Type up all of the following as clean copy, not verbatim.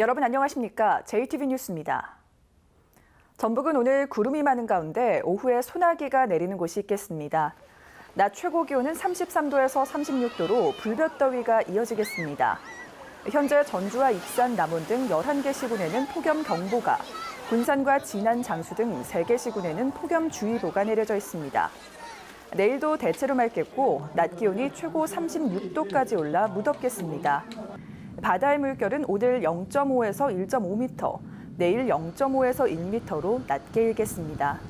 여러분 안녕하십니까? JTB 뉴스입니다. 전북은 오늘 구름이 많은 가운데 오후에 소나기가 내리는 곳이 있겠습니다. 낮 최고 기온은 33도에서 36도로 불볕더위가 이어지겠습니다. 현재 전주와 익산, 남원 등 11개 시군에는 폭염경보가, 군산과 진안, 장수 등 3개 시군에는 폭염주의보가 내려져 있습니다. 내일도 대체로 맑겠고 낮 기온이 최고 36도까지 올라 무덥겠습니다. 바다의 물결은 오늘 0.5에서 1.5m, 내일 0.5에서 1m로 낮게 일겠습니다.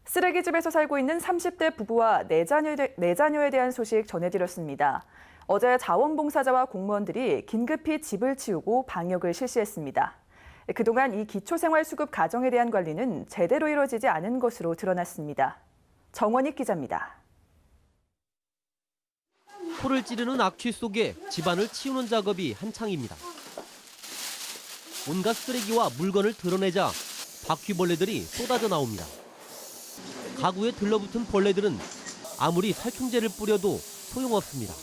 쓰레기집에서 살고 있는 30대 부부와 네 자녀에 대한 소식 전해드렸습니다. 어제 자원봉사자와 공무원들이 긴급히 집을 치우고 방역을 실시했습니다. 그동안 이 기초생활수급 가정에 대한 관리는 제대로 이루어지지 않은 것으로 드러났습니다. 정원익 기자입니다. 코를 찌르는 악취 속에 집안을 치우는 작업이 한창입니다. 온갖 쓰레기와 물건을 드러내자 바퀴벌레들이 쏟아져 나옵니다. 가구에 들러붙은 벌레들은 아무리 살충제를 뿌려도 소용없습니다.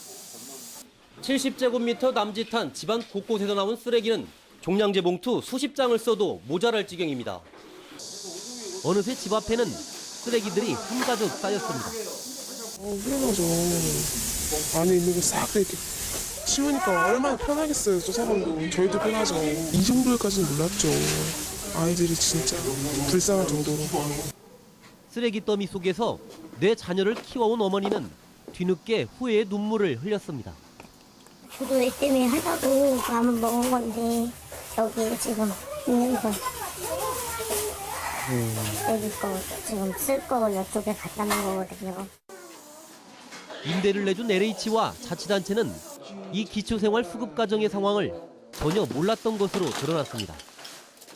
70제곱미터 남짓한 집안 곳곳에서 나온 쓰레기는 종량제 봉투 수십 장을 써도 모자랄 지경입니다. 어느새 집 앞에는 쓰레기들이 한가득 쌓였습니다. 위험하죠. 안에 있는 게 싹 이렇게 치우니까 얼마나 편하겠어요. 저 사람도 저희도 편하죠. 이 정도까지는 몰랐죠. 아이들이 진짜 불쌍할 정도로. 쓰레기 더미 속에서 내 자녀를 키워온 어머니는 뒤늦게 후회의 눈물을 흘렸습니다. 저도 애 때문에 하자고 마음을 먹은 건데 여기 지금 있는 거 여기 거 지금 쓸 거 이쪽에 갖다 놓은 거거든요. 임대를 내준 LH와 자치단체는 이 기초생활 수급 가정의 상황을 전혀 몰랐던 것으로 드러났습니다.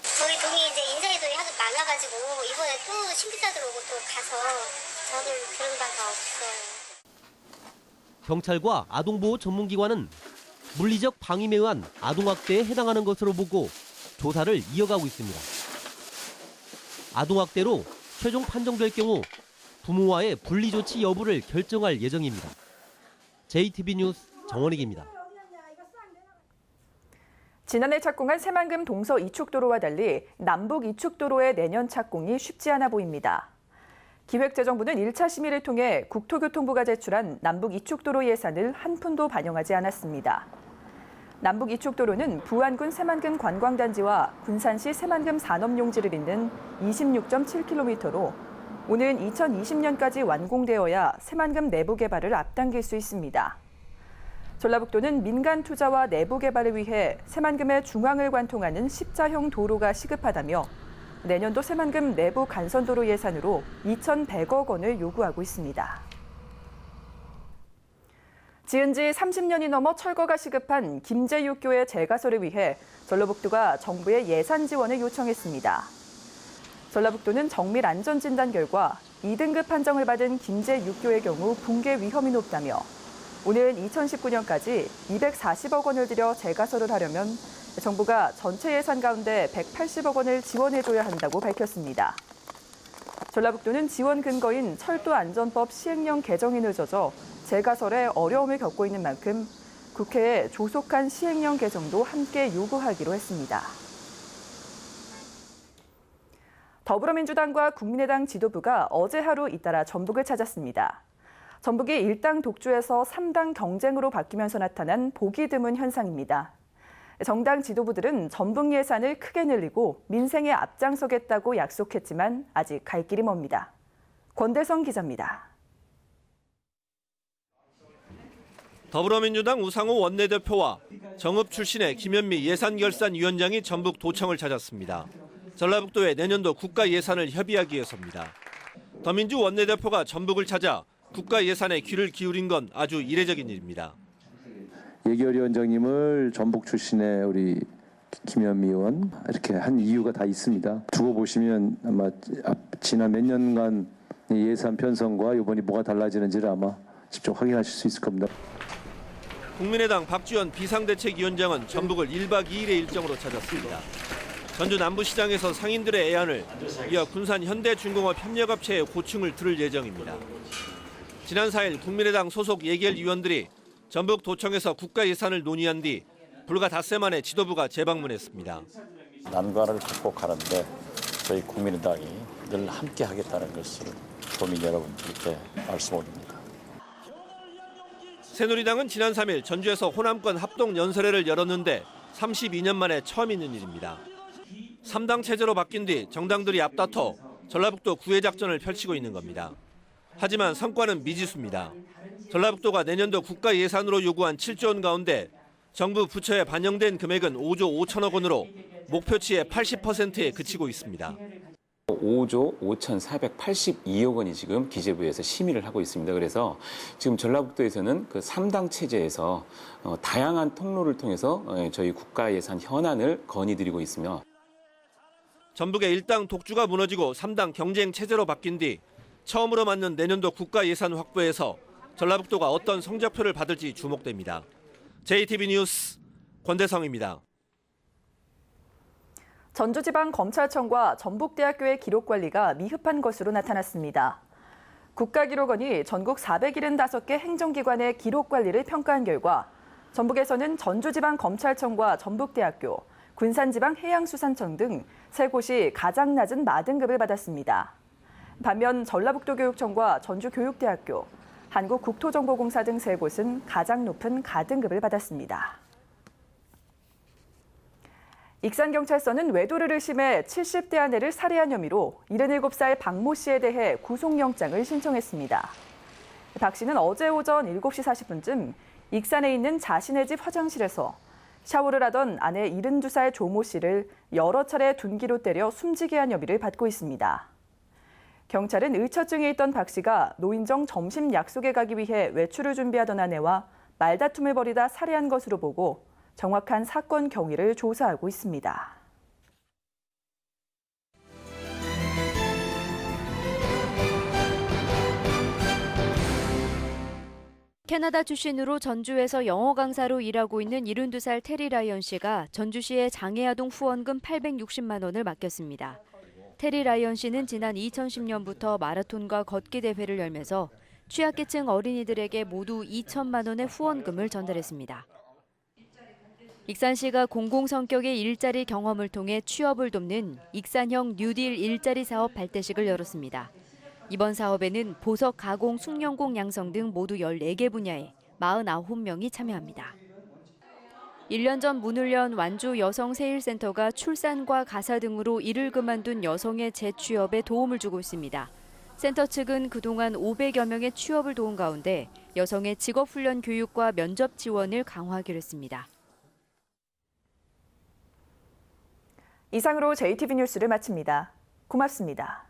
저희 동이 이제 인사이동이 하도 많아가지고 이번에 또 신기자들 오고 또 가서 저를 들은 바가 없어요. 경찰과 아동보호 전문기관은 물리적 방임에 의한 아동학대에 해당하는 것으로 보고 조사를 이어가고 있습니다. 아동학대로 최종 판정될 경우 부모와의 분리조치 여부를 결정할 예정입니다. JTB 뉴스 정원익입니다. 지난해 착공한 새만금 동서 이축도로와 달리 남북 이축도로의 내년 착공이 쉽지 않아 보입니다. 기획재정부는 1차 심의를 통해 국토교통부가 제출한 남북 이축도로 예산을 한 푼도 반영하지 않았습니다. 남북 이축도로는 부안군 새만금 관광단지와 군산시 새만금 산업용지를 잇는 26.7km로 오는 2020년까지 완공되어야 새만금 내부 개발을 앞당길 수 있습니다. 전라북도는 민간 투자와 내부 개발을 위해 새만금의 중앙을 관통하는 십자형 도로가 시급하다며 내년도 새만금 내부 간선도로 예산으로 2,100억 원을 요구하고 있습니다. 지은 지 30년이 넘어 철거가 시급한 김제6교의 재가설을 위해 전라북도가 정부의 예산 지원을 요청했습니다. 전라북도는 정밀 안전진단 결과 2등급 판정을 받은 김제6교의 경우 붕괴 위험이 높다며 오는 2019년까지 240억 원을 들여 재가설을 하려면 정부가 전체 예산 가운데 180억 원을 지원해줘야 한다고 밝혔습니다. 전라북도는 지원 근거인 철도안전법 시행령 개정이 늦어져 재가설에 어려움을 겪고 있는 만큼 국회에 조속한 시행령 개정도 함께 요구하기로 했습니다. 더불어민주당과 국민의당 지도부가 어제 하루 잇따라 전북을 찾았습니다. 전북이 1당 독주에서 3당 경쟁으로 바뀌면서 나타난 보기 드문 현상입니다. 정당 지도부들은 전북 예산을 크게 늘리고 민생에 앞장서겠다고 약속했지만 아직 갈 길이 멉니다. 권대성 기자입니다. 더불어민주당 우상호 원내대표와 정읍 출신의 김현미 예산결산위원장이 전북 도청을 찾았습니다. 전라북도의 내년도 국가 예산을 협의하기 위해서입니다. 더민주 원내대표가 전북을 찾아 국가 예산에 귀를 기울인 건 아주 이례적인 일입니다. 예결위원장님을 전북 출신의 우리 김현미 의원 이렇게 한 이유가 다 있습니다. 두고 보시면 아마 지난 몇 년간 예산 편성과 이번이 뭐가 달라지는지를 아마 직접 확인하실 수 있을 겁니다. 국민의당 박주현 비상대책위원장은 전북을 1박 2일의 일정으로 찾았습니다. 전주 남부시장에서 상인들의 애안을 이어 군산 현대중공업 협력업체의 고충을 들을 예정입니다. 지난 4일 국민의당 소속 예결위원들이 전북 도청에서 국가 예산을 논의한 뒤 불과 닷새 만에 지도부가 재방문했습니다. 난관을 극복하는데 저희 국민의당이 늘 함께 하겠다는 것을 도민 여러분들께 말씀드립니다. 새누리당은 지난 3일 전주에서 호남권 합동 연설회를 열었는데 32년 만에 처음 있는 일입니다. 3당 체제로 바뀐 뒤 정당들이 앞다퉈 전라북도 구애 작전을 펼치고 있는 겁니다. 하지만 성과는 미지수입니다. 전라북도가 내년도 국가 예산으로 요구한 7조 원 가운데 정부 부처에 반영된 금액은 5조 5천억 원으로 목표치의 80%에 그치고 있습니다. 5조 5,482억 원이 지금 기재부에서 심의를 하고 있습니다. 그래서 지금 전라북도에서는 그 3당 체제에서 다양한 통로를 통해서 저희 국가 예산 현안을 건의드리고 있으며 전북의 1당 독주가 무너지고 3당 경쟁 체제로 바뀐 뒤 처음으로 맞는 내년도 국가 예산 확보에서 전라북도가 어떤 성적표를 받을지 주목됩니다. JTB 뉴스 권대성입니다. 전주지방검찰청과 전북대학교의 기록관리가 미흡한 것으로 나타났습니다. 국가기록원이 전국 475개 행정기관의 기록관리를 평가한 결과 전북에서는 전주지방검찰청과 전북대학교, 군산지방해양수산청 등 세 곳이 가장 낮은 마등급을 받았습니다. 반면 전라북도교육청과 전주교육대학교, 한국국토정보공사 등 세 곳은 가장 높은 가등급을 받았습니다. 익산경찰서는 외도를 의심해 70대 아내를 살해한 혐의로 77살 박모 씨에 대해 구속영장을 신청했습니다. 박 씨는 어제 오전 7시 40분쯤 익산에 있는 자신의 집 화장실에서 샤워를 하던 아내 72살 조모 씨를 여러 차례 둔기로 때려 숨지게 한 혐의를 받고 있습니다. 경찰은 의처증에 있던 박 씨가 노인정 점심 약속에 가기 위해 외출을 준비하던 아내와 말다툼을 벌이다 살해한 것으로 보고 정확한 사건 경위를 조사하고 있습니다. 캐나다 출신으로 전주에서 영어 강사로 일하고 있는 72살 테리 라이언 씨가 전주시에 장애아동 후원금 860만 원을 맡겼습니다. 테리 라이언 씨는 지난 2010년부터 마라톤과 걷기 대회를 열면서 취약계층 어린이들에게 모두 2천만 원의 후원금을 전달했습니다. 익산시가 공공 성격의 일자리 경험을 통해 취업을 돕는 익산형 뉴딜 일자리 사업 발대식을 열었습니다. 이번 사업에는 보석 가공, 숙련공 양성 등 모두 14개 분야에 49명이 참여합니다. 1년 전 문을 연 완주 여성세일센터가 출산과 가사 등으로 일을 그만둔 여성의 재취업에 도움을 주고 있습니다. 센터 측은 그동안 500여 명의 취업을 도운 가운데 여성의 직업훈련 교육과 면접 지원을 강화하기로 했습니다. 이상으로 JTB 뉴스를 마칩니다. 고맙습니다.